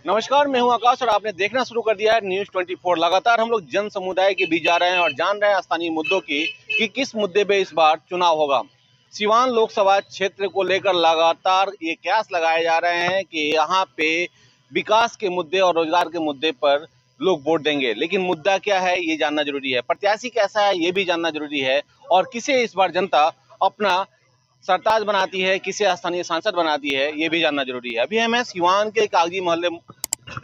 नमस्कार, मैं हूं आकाश और आपने देखना शुरू कर दिया है न्यूज़ 24। लगातार हम लोग जन समुदाय के बीच जा रहे हैं और जान रहे हैं स्थानीय मुद्दों की कि किस मुद्दे पे इस बार चुनाव होगा। सिवान लोकसभा क्षेत्र को लेकर लगातार ये कयास लगाए जा रहे हैं कि यहाँ पे विकास के मुद्दे और रोजगार के मुद्दे पर लोग वोट देंगे, लेकिन मुद्दा क्या है ये जानना जरूरी है, प्रत्याशी कैसा है ये भी जानना जरूरी है और किसे इस बार जनता अपना सरताज बनाती है, किसे स्थानीय सांसद बनाती है ये भी जानना जरूरी है। अभी हम हैं सिवान के कागजी मोहल्ले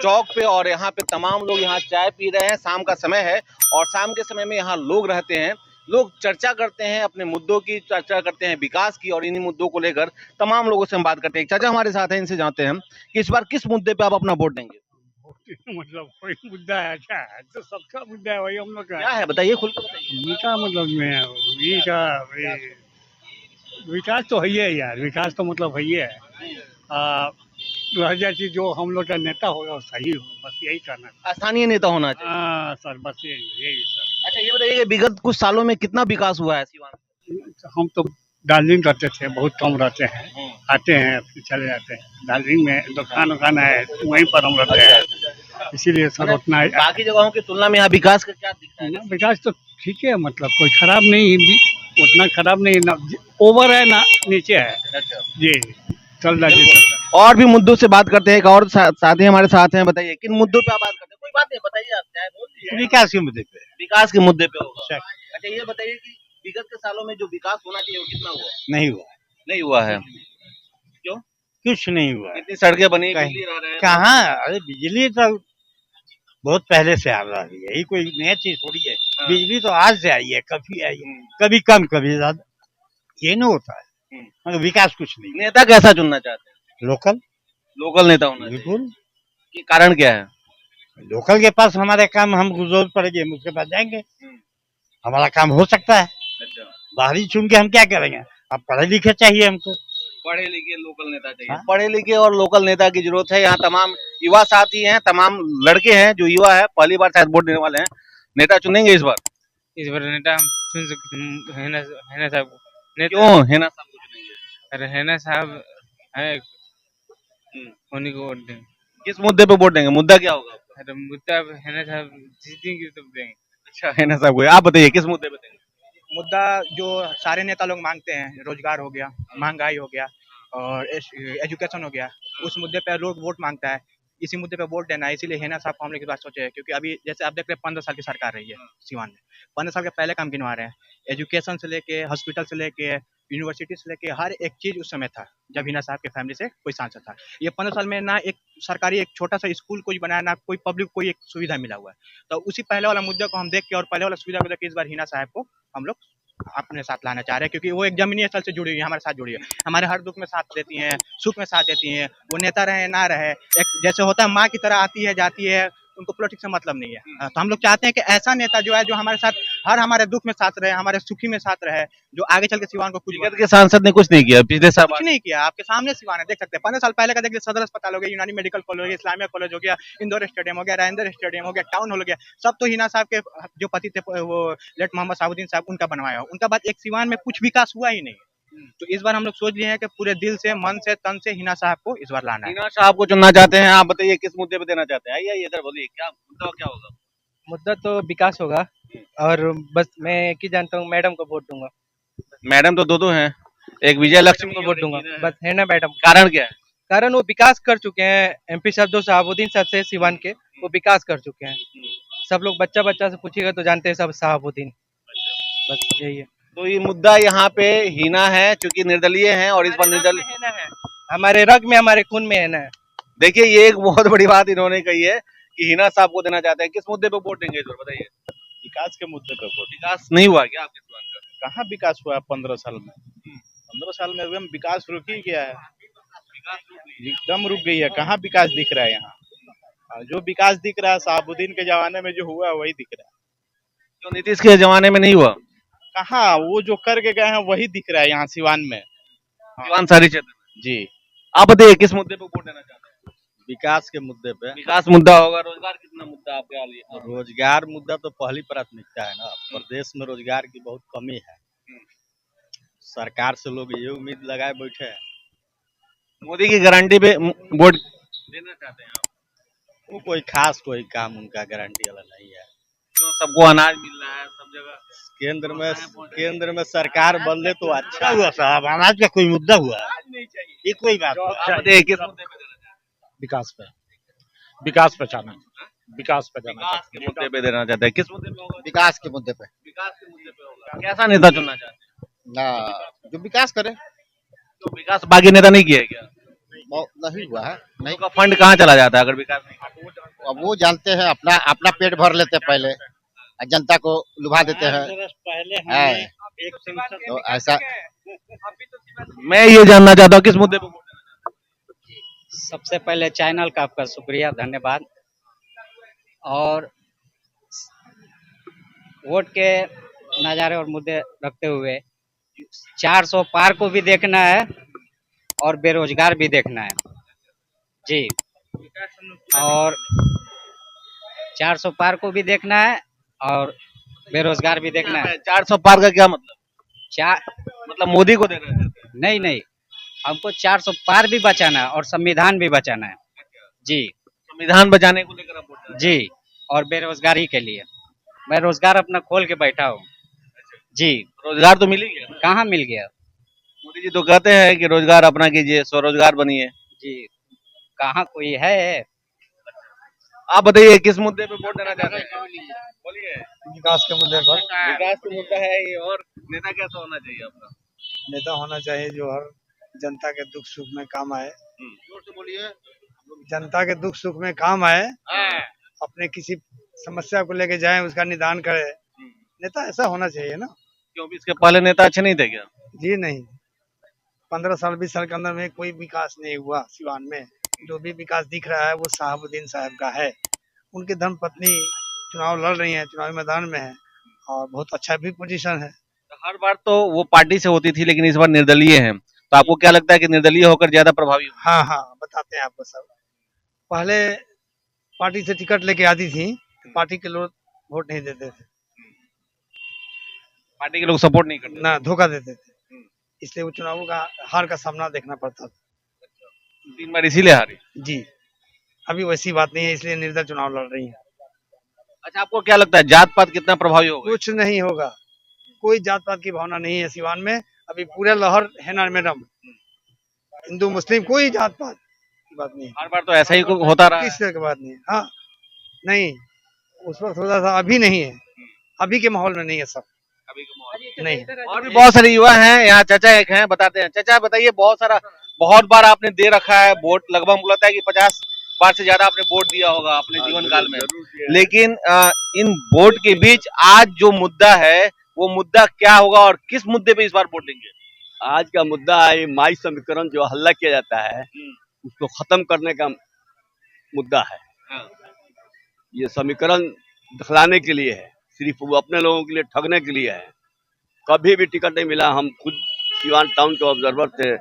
चौक पे और यहाँ पे तमाम लोग यहाँ चाय पी रहे हैं। शाम का समय है और शाम के समय में यहाँ लोग रहते हैं, लोग चर्चा करते हैं, अपने मुद्दों की चर्चा करते हैं, विकास की, और इन्हीं मुद्दों को लेकर तमाम लोगों से हम बात करते हैं। चाचा हमारे साथ हैं, इनसे जानते हैं कि इस बार किस मुद्दे पे आप अपना वोट देंगे। मतलब कोई मुद्दा है अच्छा है तो सबका मुद्दा है वही हम लोग का क्या है बताइए, खुल के बताइए। उनका मतलब में ये का विकास तो है ही है यार। विकास तो मतलब है ही है। रह जाती जो हम लोग का नेता होगा वो सही हो, बस यही करना है। स्थानीय नेता होना चाहिए। हाँ सर, बस यही सर। अच्छा ये बताइए कि विगत कुछ सालों में कितना विकास हुआ है सिवान हम तो दार्जिलिंग रहते थे, बहुत कम रहते हैं, में? आते हैं फिर चले जाते हैं। दार्जिलिंग में दुकान उकान है तो वहीं पर हम रहते हैं, इसीलिए सर उतना बाकी जगहों की तुलना में यहाँ विकास का क्या दिखता है? विकास तो ठीक है, मतलब कोई खराब नहीं है, उतना खराब नहीं है ना, ओवर है ना नीचे है अच्छा, जी, चल रहा है। और भी मुद्दों से बात करते हैं। एक और साथी हमारे साथ हैं, बताइए किन मुद्दों पे आप बात करते हैं? कोई बात नहीं, बताइए, आप चाहे बोल दीजिए। विकास के मुद्दे पे विकास के मुद्दे पे होगा। अच्छा ये बताइए कि विगत के सालों में जो विकास होना चाहिए वो कितना हुआ? नहीं हुआ, नहीं हुआ है। क्यों? कुछ नहीं हुआ। इतनी सड़कें बनी, कहीं- बिजली आ रहा है। कहाँ, अरे बिजली तो बहुत पहले से आ रही है, यही कोई नया चीज थोड़ी है। हाँ। बिजली तो आज से आई है, कभी आई है, कभी कम कभी ज्यादा, ये नहीं होता है। मगर विकास कुछ नहीं। नेता कैसा चुनना चाहते हैं? लोकल, लोकल नेता होना चाहिए। बिल्कुल कि कारण क्या है? लोकल के पास हमारे काम, हम जरूरत पड़ेगी हम उसके पास जाएंगे, हमारा काम हो सकता है। अच्छा, बाहरी चुन के हम क्या करेंगे? अब पढ़े लिखे चाहिए हमको। पढ़े लिखे लोकल नेता चाहिए। हाँ? पढ़े लिखे और लोकल नेता की जरूरत है। यहाँ तमाम युवा साथी हैं, तमाम लड़के हैं जो युवा है, पहली बार शायद वोट देने वाले हैं। नेता चुनेंगे इस बार? इस बार नेता हम चुन सकते है ना साहब को। क्यों है ना साहब को चुनेंगे? अरे है ना साहब है, उन्हीं को वोट देंगे। किस मुद्दे पे वोट देंगे? मुद्दा क्या होगा आपका? अरे मुद्दा है ना साहब जीतेंगे तब देंगे। अच्छा है ना साहब को। आप बताइए किस मुद्दे पे देंगे? मुद्दा जो सारे नेता लोग मांगते हैं, रोजगार हो गया, महंगाई हो गया और एजुकेशन हो गया, उस मुद्दे पे लोग वोट मांगता है। इसी मुद्दे पे वोट देना है, इसीलिए हेना साहब को हम लोग इस बार सोचे हैं, क्योंकि अभी जैसे आप देख रहे हैं 15 साल की सरकार रही है सीवान में। 15 साल के पहले काम गिनवा रहे हैं, एजुकेशन से लेके, हॉस्पिटल से लेके, यूनिवर्सिटी से लेके हर एक चीज उस समय था जब हिना साहब के फैमिली से कोई सांसद था। ये 15 साल में ना एक सरकारी एक छोटा सा स्कूल कुछ बनाया, ना कोई पब्लिक कोई एक सुविधा मिला हुआ है। तो उसी पहले वाला मुद्दे को हम देख के और पहले वाला सुविधा को देख के इस बार हिना साहब को हम लोग अपने साथ लाना चाह रहे हैं, क्योंकि वो एक जमीनी स्थल से जुड़ी हुई है, हमारे साथ जुड़ी है, हमारे हर दुख में साथ देती हैं, सुख में साथ देती हैं। वो नेता रहे ना रहे, एक जैसे होता है माँ की तरह आती है जाती है, उनको पॉलिटिक्स से मतलब नहीं है। तो हम लोग चाहते हैं कि ऐसा नेता जो है, जो हमारे साथ हर हमारे दुख में साथ रहे, हमारे सुखी में साथ रहे, जो आगे चल के सिवान को कुछ विगत के सांसद ने कुछ नहीं किया पिछले साल। कुछ नहीं किया। आपके सामने सिवान है, देख सकते हैं 15 साल पहले का देख लीजिए, सदर अस्पताल हो गया, यूनानी मेडिकल कॉलेज हो गया, इस्लामिया कॉलेज हो गया, इंदौर स्टेडियम हो गया, राजेंद्र स्टेडियम हो गया, टाउन हॉल हो गया, सब तो हिना साहब के जो पति थे वो लेट मोहम्मद साहुद्दीन साहब, उनका बनवाया। उनका बाद एक सिवान में कुछ विकास हुआ ही नहीं। तो इस बार हम लोग सोच लिए हैं कि पूरे दिल से, मन से, तन से हिना साहब को इस बार लाना है। हिना साहब को चुनना चाहते हैं। आप बताइए किस मुद्दे पे देना चाहते हैं? आइए इधर बोलिए, क्या मुद्दा क्या होगा? मुद्दा तो विकास होगा और बस मैं एक ही जानता हूँ, मैडम को वोट दूंगा। मैडम तो दो हैं, एक विजय लक्ष्मी को वोट दूंगा, बस है ना मैडम। कारण क्या है? कारण वो विकास कर चुके हैं, एमपी साहब जो शहाबुद्दीन साहब से सिवान के, वो विकास कर चुके हैं। सब लोग बच्चा बच्चा से पूछिएगा तो जानते हैं सब शहाबुद्दीन, बस यही है। तो ये मुद्दा यहाँ पे हिना है, क्योंकि निर्दलीय हैं और इस बार निर्दलीय है ना, है हमारे रग में, हमारे खून में है ना। देखिए ये एक बहुत बड़ी बात इन्होंने कही है कि हिना साहब को देना चाहते हैं। किस मुद्दे पे वोट देंगे इस बार बताइए? विकास के मुद्दे पे वोट। विकास नहीं हुआ क्या आपके सिवान का? कहाँ विकास हुआ है 15 साल में? 15 साल में एकदम विकास रुक ही गया है, एकदम रुक गई है। कहाँ विकास दिख रहा है यहाँ? जो विकास दिख रहा है शहाबुद्दीन के जमाने में जो हुआ है वही दिख रहा है। जो नीतीश के जमाने में नहीं हुआ? कहाँ, वो जो करके गए हैं वही दिख रहा है यहाँ सिवान में। सिवान शहरी क्षेत्र में। जी, आप बताइए किस मुद्दे पे वोट देना चाहते हैं? विकास के मुद्दे पे। विकास मुद्दा होगा। रोजगार कितना मुद्दा आपके लिए? रोजगार मुद्दा तो पहली प्राथमिकता है ना। प्रदेश में रोजगार की बहुत कमी है। सरकार से लोग ये उम्मीद लगाए बैठे हैं। मोदी की गारंटी पे वोट देना चाहते हैं आप? वो कोई खास कोई काम उनका गारंटी वाला नहीं है। क्यों सबको अनाज मिल रहा है सब जगह? केंद्र में सरकार बदले तो अच्छा हुआ साहब, अनाज का कोई मुद्दा हुआ ये कोई बात नहीं। आप बताइए किस मुद्दे पे देना चाहते विकास पे विकास पे जाना विकास पे हैं? जाना विकास के मुद्दे पे देना चाहते हैं। किस मुद्दे पे होगा? विकास के मुद्दे पे विकास के मुद्दे पे होगा। कैसा नेता चुनना चाहते हैं? ना जो विकास करे तो विकास बाकी नेता नहीं किया है क्या? वो नहीं हुआ है नहीं। उनका फंड कहाँ चला जाता है अगर विकास नहीं? अब वो जानते हैं अपना अपना पेट भर लेते हैं पहले और जनता को लुभा देते हैं। है। तो ऐसा मैं ये जानना चाहता हूँ किस मुद्दे पे वोट देना चाहते हैं? सबसे पहले चैनल का आपका शुक्रिया धन्यवाद। और वोट के नज़ारे और मुद्दे रखते हुए 400 पार को भी देखना है और बेरोजगार भी देखना है जी। और 400 पार को भी देखना है और बेरोजगार भी देखना है। 400 पार का क्या मतलब? चार मतलब मोदी को देना है? नहीं नहीं, हमको 400 पार भी बचाना है और संविधान भी बचाना है जी। संविधान बचाने को लेकर आप वोट देना जी, और बेरोजगारी के लिए मैं रोजगार अपना खोल के बैठा हूँ जी। चाहते हैं? रोजगार तो मिल ही गया। कहाँ मिल गया मोदी जी तो कहते हैं कि रोजगार अपना कीजिए, स्वरोजगार बनिए। जी, कहाँ कोई है। आप बताइए किस मुद्दे पे वोट देना चाहते हैं? बोलिए। विकास के मुद्दे पर विकास का मुद्दा है ये। और नेता कैसा होना चाहिए आपका? नेता होना चाहिए जो हर जनता के दुख सुख में काम आए। जोर से बोलिए। जनता के दुख सुख में काम आए, अपने किसी समस्या को लेके जाए उसका निदान करे। नेता ऐसा होना चाहिए ना। क्यों भी इसके पहले नेता अच्छे नहीं थे क्या? जी नहीं, 15 साल 20 साल के अंदर में कोई विकास नहीं हुआ सिवान में। जो भी विकास दिख रहा है वो शहाबुद्दीन साहब का है। उनकी धर्मपत्नी चुनाव लड़ रही है, चुनावी मैदान में है और बहुत अच्छा भी पोजीशन है। हर बार तो वो पार्टी से होती थी लेकिन इस बार निर्दलीय है, तो आपको क्या लगता है कि निर्दलीय होकर ज्यादा प्रभावी होगी? हाँ हाँ, बताते हैं आपको सब। पहले पार्टी से टिकट लेके आती थी, पार्टी के लोग वोट नहीं देते थे पार्टी के लोग सपोर्ट नहीं करते? ना, धोखा देते थे, इसलिए वो चुनावों का हार का सामना देखना पड़ता था 3 बार इसीलिए हारी। जी। अभी वैसी बात नहीं है, इसलिए निर्दल चुनाव लड़ रही है। अच्छा, आपको क्या लगता है जात पात कितना प्रभावी होगा? कुछ नहीं होगा, कोई जात पात की भावना नहीं है सिवान में। अभी पूरे लहर है ना मैडम, हिंदू मुस्लिम कोई जात पात की बात नहीं है। हर बार तो ऐसा ही होता रहा है। किस तरह की बात नहीं है। हाँ नहीं, उस वक्त होता था, अभी नहीं है। अभी के माहौल में नहीं है सब, अभी का माहौल नहीं। और भी बहुत सारे युवा हैं यहाँ। चाचा एक हैं, बताते हैं। चाचा बताइए, बहुत बार आपने दे रखा है वोट, लगभग मुझे लगता है कि 50 बार से ज्यादा आपने वोट दिया होगा अपने जीवन काल में। लेकिन इन वोट के बीच आज जो मुद्दा है वो मुद्दा क्या होगा और किस मुद्दे पे इस बार वोट देंगे? आज का मुद्दा है माई समीकरण जो हल्ला किया जाता है उसको खत्म करने का मुद्दा है। ये समीकरण दिखलाने के लिए है, सिर्फ वो अपने लोगों के लिए ठगने के लिए है। कभी भी टिकट नहीं मिला। हम खुद सिवान टाउन के ऑब्जर्वर थे।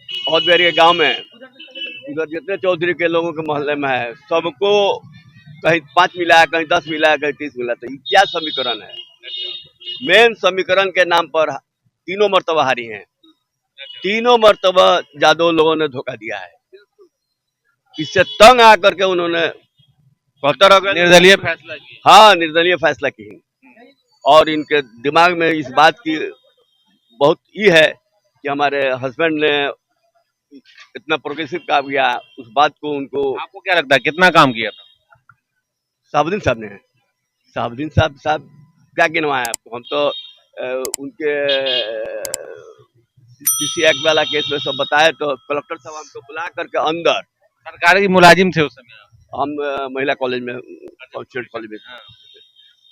बहुत बेरिया गांव में उधर जितने चौधरी के लोगों के मोहल्ले में है, सबको कहीं 5 मिला है, कहीं 10 मिला है, कहीं 30 मिला। तो ये क्या समीकरण है? मेन समीकरण के नाम पर तीनों मर्तबा हारी हैं। तीनों मर्तबा जादव लोगों ने धोखा दिया है। इससे तंग आकर के उन्होंने 72 निर्दलीय फैसला किया। हाँ, निर्दलीय फैसला की। और इनके दिमाग में इस बात की बहुत ये है कि हमारे हस्बैंड ने इतना प्रोग्रेसिव काम किया, उस बात को उनको। आपको क्या लगता है कितना काम किया था? शहाबुद्दीन साहब ने। शहाबुद्दीन साहब क्या गिनवाया आपको? हम तो उनके किसी एक्ट वाला केस में सब बताए तो कलेक्टर साहब हमको बुला करके अंदर। सरकारी मुलाजिम थे उस समय? हम महिला कॉलेज में, कॉलेज में।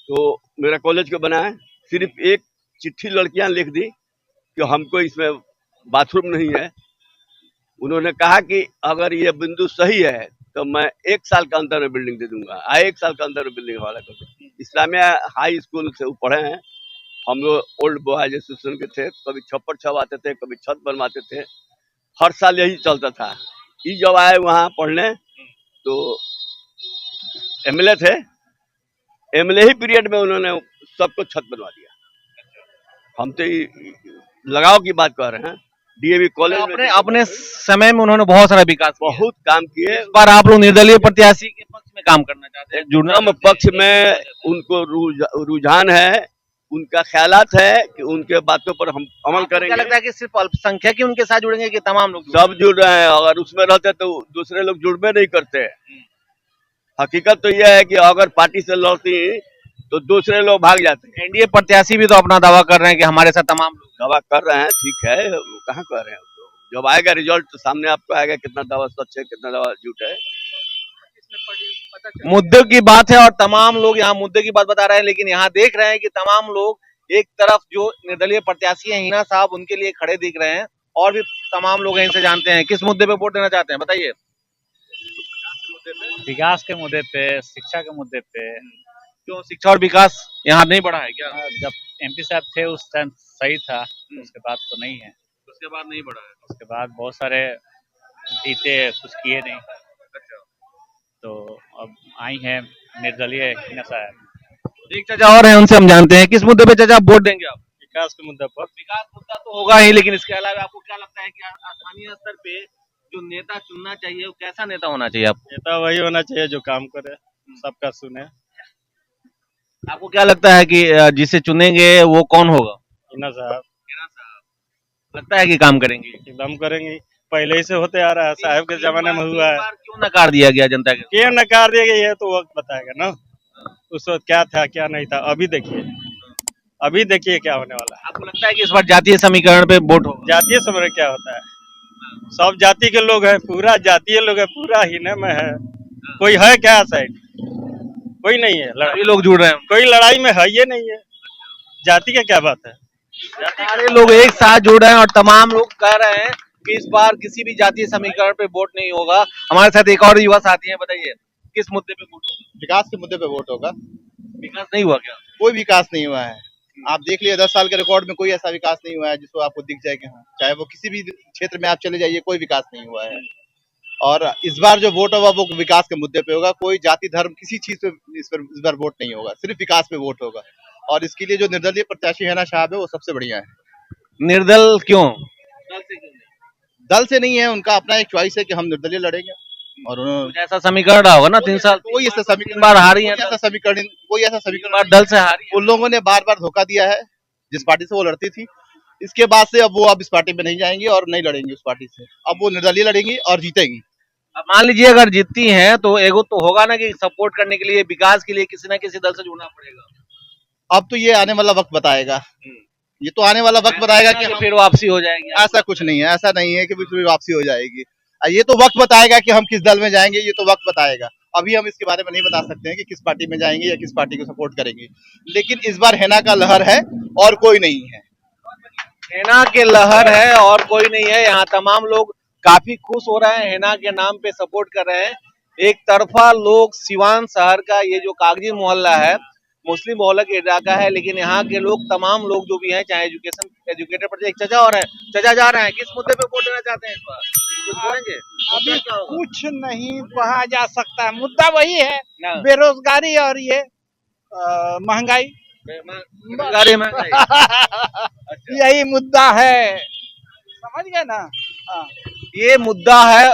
तो मेरा कॉलेज को बनाए, सिर्फ एक चिट्ठी लड़कियां लिख दी कि हमको इसमें बाथरूम नहीं है। उन्होंने कहा कि अगर ये बिंदु सही है तो मैं 1 साल के अंदर में बिल्डिंग दे दूंगा। 1 साल के अंदर में बिल्डिंग हवाला कर दूंगा। इस्लामिया हाई स्कूल से वो पढ़े हैं। हम लोग ओल्ड बॉयज एसोसिएशन के थे। कभी छप्पर छवाते थे, कभी छत बनवाते थे। हर साल यही चलता था। ये जब आए वहाँ पढ़ने तो एमएलए थे। एमएलए ही पीरियड में उन्होंने सबको छत बनवा दिया। हम तो लगाव की बात कर रहे हैं। डीएवी कॉलेज में अपने अपने समय में उन्होंने बहुत सारा विकास किया। बहुत काम किए। इस बार आप लोग निर्दलीय प्रत्याशी के पक्ष में काम करना चाहते हैं, जुड़ना हम पक्ष में उनको रुझान है, उनका ख्यालात है कि उनके बातों पर हम अमल आपको क्या करेंगे। लगता है कि सिर्फ अल्पसंख्यक ही उनके साथ जुड़ेंगे कि तमाम लोग सब जुड़ रहे हैं, अगर उसमें रहते तो दूसरे लोग जुड़बे नहीं करते। हकीकत तो यह है कि अगर पार्टी से लड़ती तो दूसरे लोग भाग जाते। एनडीए प्रत्याशी भी तो अपना दावा कर रहे हैं कि हमारे साथ तमाम लोग दावा कर रहे हैं, ठीक है, वो कहाँ कर रहे हैं। जब आएगा रिजल्ट तो सामने आपको आएगा कितना दावा सच है, कितना दावा झूठ है। मुद्दे की बात है और तमाम लोग यहाँ मुद्दे की बात बता रहे हैं, लेकिन यहाँ देख रहे हैं कि तमाम लोग एक तरफ जो निर्दलीय प्रत्याशी हैं हिना साहब उनके लिए खड़े दिख रहे हैं और भी तमाम लोग इनसे जानते हैं किस मुद्दे पे वोट देना चाहते हैं, बताइए। विकास के मुद्दे पे, शिक्षा के मुद्दे पे। क्यों शिक्षा और विकास यहाँ नहीं बढ़ा है क्या? जब एमपी साहब थे उस टाइम सही था, उसके बाद तो नहीं है। उसके बाद नहीं बढ़ा है। उसके बाद बहुत सारे जीते, कुछ किए नहीं। तो अब आई हैं निर्दलीय हिना साहब। एक चाचा और हैं, उनसे हम जानते हैं किस मुद्दे पे चाचा वोट देंगे आप? विकास के मुद्दे पर। विकास मुद्दा तो होगा ही, लेकिन इसके अलावा आपको क्या लगता है कि स्थानीय स्तर पे जो नेता चुनना चाहिए वो कैसा नेता होना चाहिए आपको? नेता वही होना चाहिए जो काम करे, सबका सुने। आपको क्या लगता है कि जिसे चुनेंगे वो कौन होगा? हिना साहब लगता है कि काम करेंगे? एकदम करेंगे, पहले ही से होते आ रहा है, साहब के जमाने में हुआ है। क्यों नकार दिया गया जनता के? क्यों नकार दिया गया ये तो वक्त बताएगा ना, उस वक्त क्या था क्या नहीं था। अभी देखिए क्या होने वाला है। आपको लगता है कि इस बार जातीय समीकरण पे वोट होगा? जातीय समीकरण क्या होता है, सब जाति के लोग हैं, पूरा जातीय लोग है, पूरा हिना में है। कोई है क्या साइड? कोई नहीं है। सभी लोग जुड़ रहे हैं, कोई लड़ाई में है ये नहीं है। जाति का क्या बात है, सारे लोग एक साथ जुड़ रहे हैं और तमाम लोग कह रहे हैं कि इस बार किसी भी जातीय समीकरण पे वोट नहीं होगा। हमारे साथ एक और युवा साथी हैं, बताइए किस मुद्दे पे वोट होगा? विकास के मुद्दे पे वोट होगा। विकास नहीं हुआ क्या? कोई विकास नहीं हुआ है। आप देख लिए 10 साल के रिकॉर्ड में कोई ऐसा विकास नहीं हुआ है जिसको आपको दिख जाए कि हाँ, चाहे वो किसी भी क्षेत्र में आप चले जाइए, कोई विकास नहीं हुआ है। और इस बार जो वोट होगा वो विकास के मुद्दे पे होगा। कोई जाति धर्म किसी चीज पे इस बार वोट नहीं होगा, सिर्फ विकास पे वोट होगा। और इसके लिए जो निर्दलीय प्रत्याशी हिना साहब है वो सबसे बढ़िया है। निर्दल क्यों? दल से नहीं है, उनका अपना एक चॉइस है कि हम निर्दलीय लड़ेंगे। और कुछ ऐसा समीकरण रहा होगा ना, 3 साल कोई ऐसा समीकरण बार हारी है, कोई ऐसा समीकरण बार दल से हारी है। उन लोगों ने बार बार धोखा दिया है जिस पार्टी से वो लड़ती थी। इसके बाद से अब इस पार्टी में नहीं जाएंगी और नहीं लड़ेंगी उस पार्टी से। अब वो निर्दलीय लड़ेंगी और जीतेगी। अब मान लीजिए अगर जीतती हैं तो एगो तो होगा ना कि सपोर्ट करने के लिए, विकास के लिए किसी ना किसी दल से जुड़ना पड़ेगा। अब तो ये आने वाला वक्त बताएगा, ये तो आने वाला वक्त बताएगा कि फिर वापसी हो जाएगी। ऐसा कुछ नहीं है, ऐसा नहीं है कि फिर वापसी हो जाएगी। ये तो वक्त बताएगा कि हम किस दल में जाएंगे, ये तो वक्त बताएगा। अभी हम इसके बारे में नहीं बता सकते हैं कि किस पार्टी में जाएंगे या किस पार्टी को सपोर्ट करेंगे। लेकिन इस बार हिना का लहर है और कोई नहीं है। हिना के लहर है और कोई नहीं है। यहाँ तमाम लोग काफी खुश हो रहे हैं, हिना के नाम पे सपोर्ट कर रहे हैं। एक तरफा लोग सिवान शहर का ये जो कागजी मोहल्ला है, मुस्लिम मोहल्ला के इलाका है, लेकिन यहाँ के लोग तमाम लोग जो भी हैं, चाहे एजुकेटेड पर एक चाचा और है, चाचा जा रहे हैं, किस मुद्दे पे वोट देना चाहते हैं इस बार? कुछ बोलेंगे? अभी कुछ नहीं कहा जा सकता है, मुद्दा वही है, बेरोजगारी और ये महंगाई। यही मुद्दा है, समझ गए ना? ये मुद्दा है।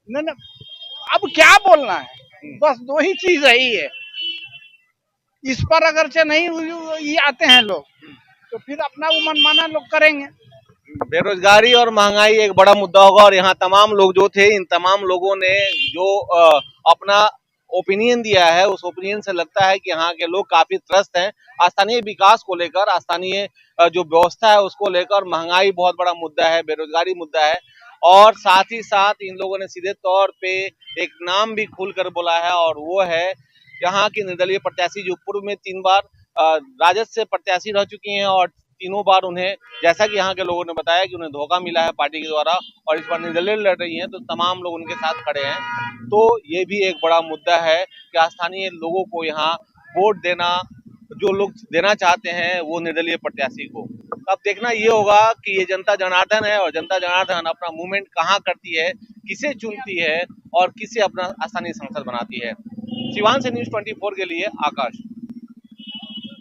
नहीं, अब क्या बोलना है, बस 2 ही चीज यही है। इस पर अगर से नहीं ये आते हैं लोग तो फिर अपना वो मनमाना लोग करेंगे। बेरोजगारी और महंगाई एक बड़ा मुद्दा होगा और यहाँ तमाम लोग जो थे, इन तमाम लोगों ने जो अपना ओपिनियन दिया है, उस ओपिनियन से लगता है कि यहाँ के लोग काफी त्रस्त हैं। स्थानीय विकास को लेकर, स्थानीय जो व्यवस्था है उसको लेकर महंगाई बहुत बड़ा मुद्दा है, बेरोजगारी मुद्दा है। और साथ ही साथ इन लोगों ने सीधे तौर पे एक नाम भी खुलकर बोला है और वो है यहाँ की निर्दलीय प्रत्याशी जो पूर्व में 3 बार राजद से प्रत्याशी रह चुकी हैं और तीनों बार उन्हें, जैसा कि यहाँ के लोगों ने बताया कि उन्हें धोखा मिला है पार्टी के द्वारा और इस बार निर्दलीय लड़ रही हैं, तो तमाम लोग उनके साथ खड़े हैं। तो ये भी एक बड़ा मुद्दा है कि स्थानीय लोगों को यहाँ वोट देना, जो लोग देना चाहते हैं वो निर्दलीय प्रत्याशी को। अब देखना ये होगा कि ये जनता जनार्दन है और जनता जनार्दन अपना मूवमेंट कहाँ करती है, किसे चुनती है और किसे अपना स्थानीय सांसद बनाती है। सिवान से न्यूज़ 24 के लिए आकाश।